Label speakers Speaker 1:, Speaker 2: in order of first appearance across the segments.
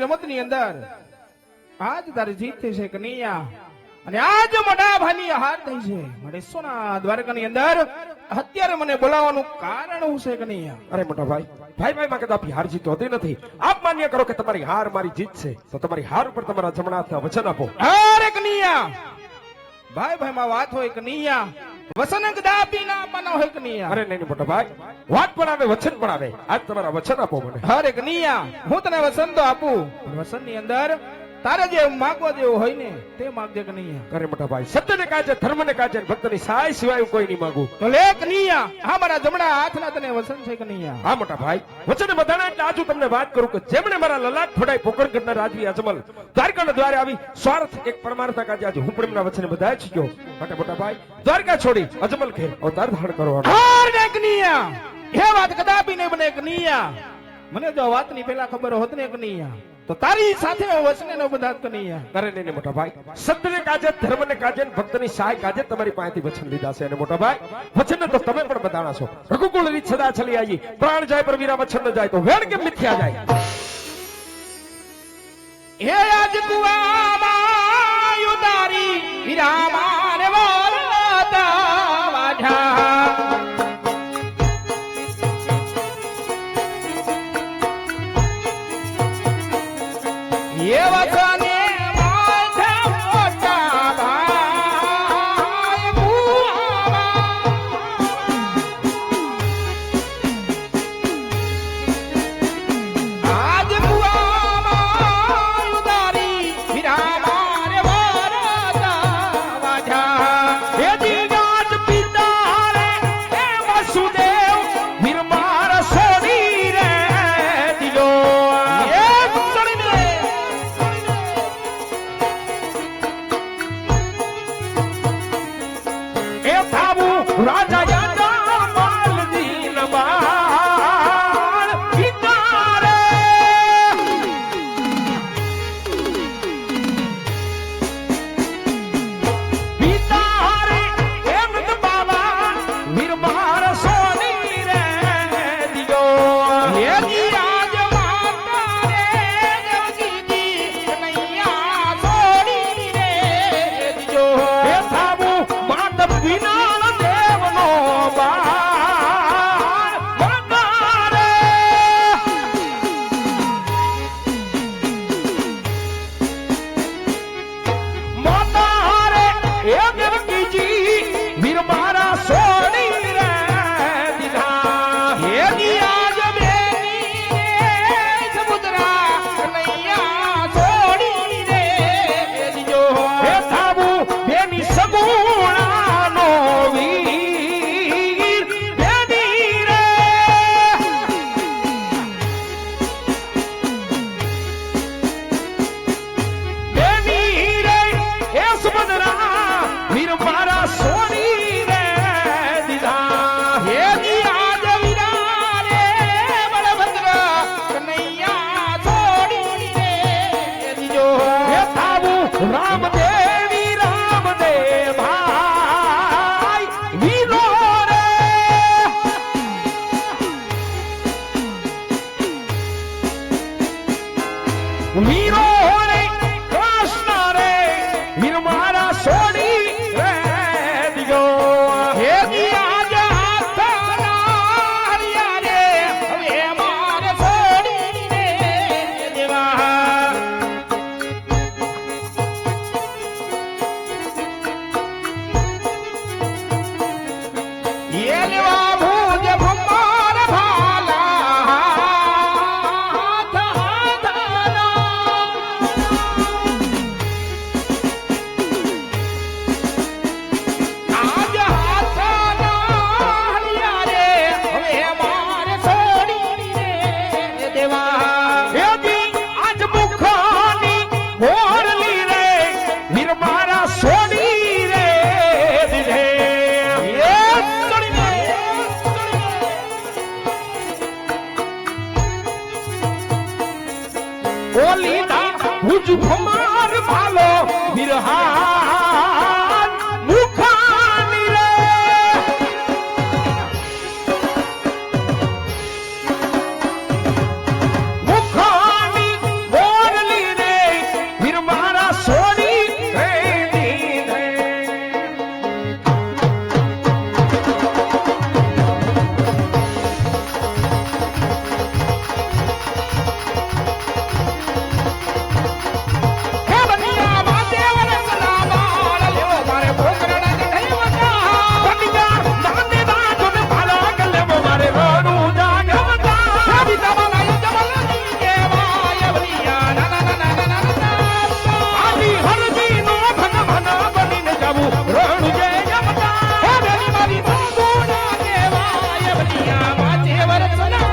Speaker 1: રમતની અંદર આજ તારી જીત થઈ છે કનૈયા અને આજ મોટા ભાઈની હાર થઈ છે મને સોના દ્વારકાની અંદર અત્યારે મને બોલાવવાનું કારણ શું છે કનૈયા?
Speaker 2: અરે મોટા ભાઈ ભાઈ ભાઈ માં કદાપી હાર જીત હોતી નથી. આપ માન્ય કરો કે તમારી હાર મારી જીત છે તો તમારી હાર ઉપર તમારા જમણા હાથના વચન આપો.
Speaker 1: અરે કનૈયા ભાઈ ભાઈ માં વાત હોય કનૈયા વચન કદાપી ના આપવાના હોય કનૈયા.
Speaker 2: અરે નહીં મોટા ભાઈ વાત પણ આવે વચન પણ આવે. આજ તમારા વચન આપો મને.
Speaker 1: અરે કનૈયા હું તને વચન તો આપું વચન ની અંદર તારે જે માંગવા જેવું હોય ને તે માંગજે કનૈયા.
Speaker 2: અરે મોટા ભાઈ સત્યને કાજે ધર્મને કાજે ભક્તની સહાય સિવાય કોઈ નહીં માંગુ.
Speaker 1: તો લે કનૈયા આ મારા જમણા હાથના તને વચન છે કનૈયા.
Speaker 2: હા મોટા ભાઈ વચન બધાના એટલે આજુ તમને વાત કરું કે જેમણે મારા લલાટ ફોડાઈ પોકરણ કરનાર રાજવી અજમલ દ્વારકાના દ્વારે આવી સ્વાર્થ એક પરમાર્થના કાજે આજે હું પ્રેમના વચને બધાય છું માટે મોટા ભાઈ દ્વારકા છોડી અજમલ ઘેર અવતાર ધારણ કરવાનો.
Speaker 1: અરે કનૈયા એ વાત કદાપી નહીં બને કનૈયા. મને જો વાતની પહેલા ખબર હોત ને કનૈયા તો તારી સાથે વચને ન બધા કનૈયા.
Speaker 2: અરે નહીં મોટા ભાઈ સત્યને કાજે ધર્મને કાજે ભક્તની સહાય કાજે તમારી પાસેથી વચન લીધા છે અને મોટા ભાઈ વચન તો તમે પણ બતાણા છો. રઘુકુળ રીત સદા ચલી આવી પ્રાણ જાય પર વીરા વચન ન જાય તો વેણ કે મિથ્યા જાય.
Speaker 1: હે આજ કુવામાં યુદારી વિરામાને વરતા વાઢા ये वचने माथा मोटा भाई बुआवा आज बुआवा उदारी विरामाने वरता वाजा हे दिगाज पिता रे हे वसुदेव विरमार सोडी रे दिलो ये
Speaker 2: રામદેવી રામદેવ ભાઈ વીરો રે વીરો રે કૃષ્ણ રે વીર મારા છોડી રે દિયો
Speaker 1: હે દિયા જાતના હરિયા રે હવે મારે છોડી રે દેવા ये लेवा भूज भुमार भाला हाथ हाथना आज हाथना हरिया रे હવે મારે છોડી રે દેવા
Speaker 2: હેદી આજ મુખાની મોરલી રે વીર મારા છોડી રે દીધે ઓલી ના ભુજ ભમાર ભાલો વિરહાન મુખાની રે મુખાની મોરલી રે વીર મારા છોડી રે દીધે
Speaker 1: હે બનિયા માદેવ રંગના બાળ લેવો મારે ભોગરડા કઢાવતા
Speaker 2: બનિયા દાને દાજોને ભાલો ગલેવો મારે રોડું જાગવતા
Speaker 1: હે બીજાવાલા જમલની કેવાય બનિયા ના ના ના ના ના ના
Speaker 2: આની હરજી નો ભગવાન બનીને જાવું રણું જે યમતા
Speaker 1: હે બેની મારી બાગોના કેવાય બનિયા માદેવ રંગના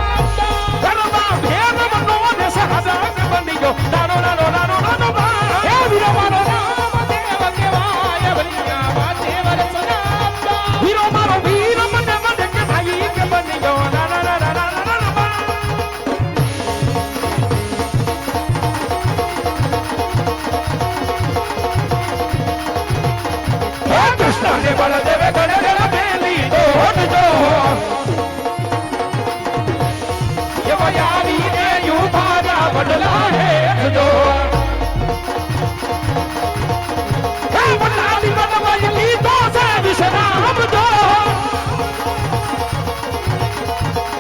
Speaker 2: ઘરમાં ભેરવનો ને સહજાગ બની ગયો નાનો નાનો નાનો નાનો બા
Speaker 1: હે વીરવાળો રામદેવ કેવાય બનિયા માદેવ રંગના
Speaker 2: વીરો મારો વીર મને મને કે ભાઈ કે બની ગયો નાના નાના નાના નાના બા હે કૃષ્ણ ને બળદેવે ગણગણ બેલી દોડજો એ વયારી ને યુભાના બદલા હેઠજો હે વડાલી બનવાઈ લીધો છે વિશ્રામજો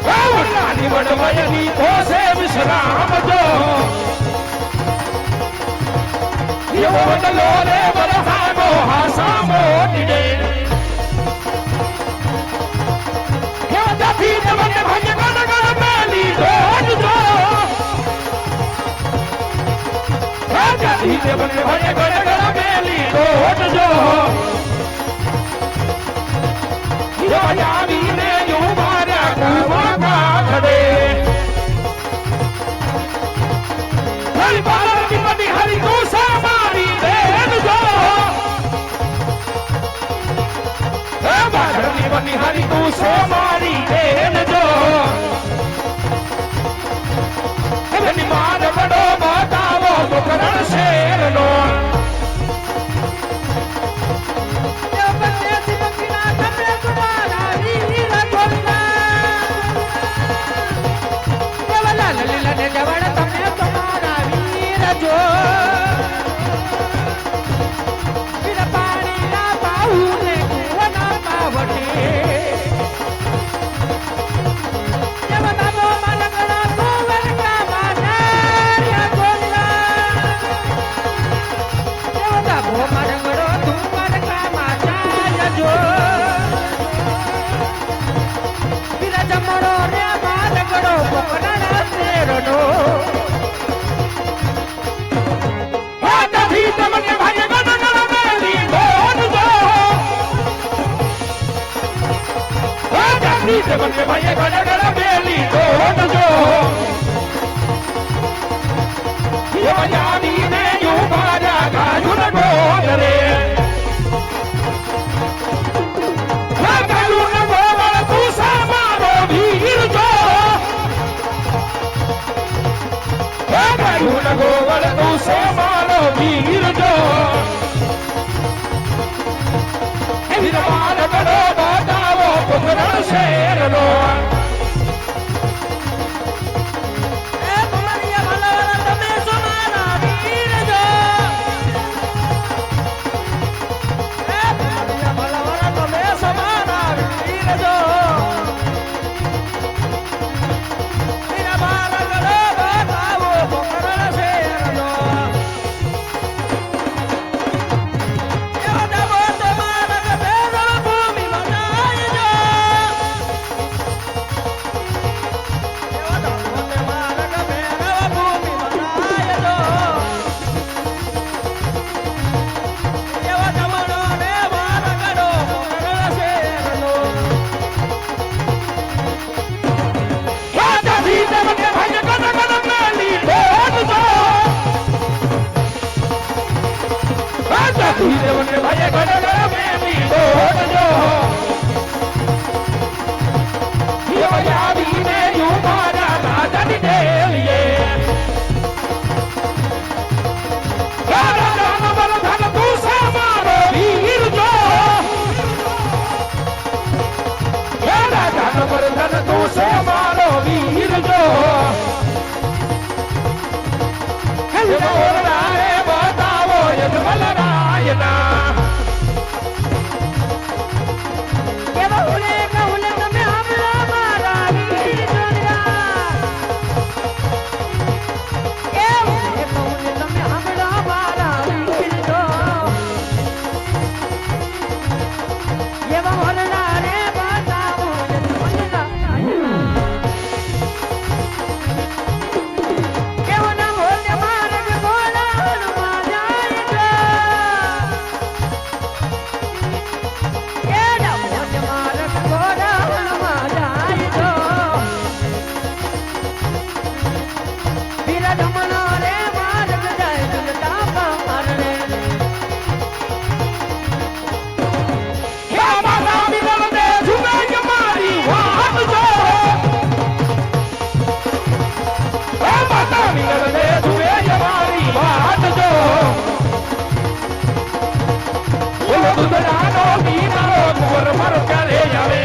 Speaker 2: હે વડાલી બનવાઈ લીધો છે વિશ્રામજો એવો બદલો રે વરસાનો હાસામો દીડે હે વદાથી તમને ભાગ્ય ગણ મેલી દોડજો હે વદાથી તમને ભાગ્ય ગણ મેલી દોડજો યાવીને યુ માર્યા કુવા કાઢે હરી બાળની બની હરી કોસા મારી દેજો હે બાળની બની હરી કોસા મારી દેજો એની માન બડો બતાવો મુકરણ શેરનો મને ભાઈ ગણગણ બેલી દોડજો યાદીને યુ માર્યા ગાજુન ગોગરે ગાજુન ગોગળ તું સામારો વીર જો ગાજુન ગોગળ તું સામારો વીર જો એમાં ઓરડાએ બતાવો યજમલ રાયના
Speaker 3: એવા હુલે કહુલે તમે હમલો મારા વીર જોડિયા એ હુલે કહુલે તમે હમલો મારા વીર જો એવા ઓરડા રે બતાવો યજમલ રાયના કેવો ના હોલે માર્ગ ગોળામાં જાય છે કેડા મોજ માર્ગ ગોળામાં જાય છે વીરા જમનો રે માર્ગ જાય જુલતા પાર રે
Speaker 2: હે માતા મિલન દે ઝુમે કે મારી વાત જો હે માતા મિલન દે ઝુમે કે મારી વાત જો બોલો દુધડાનો દીનારો કુંવર મારો ક્યારે આવે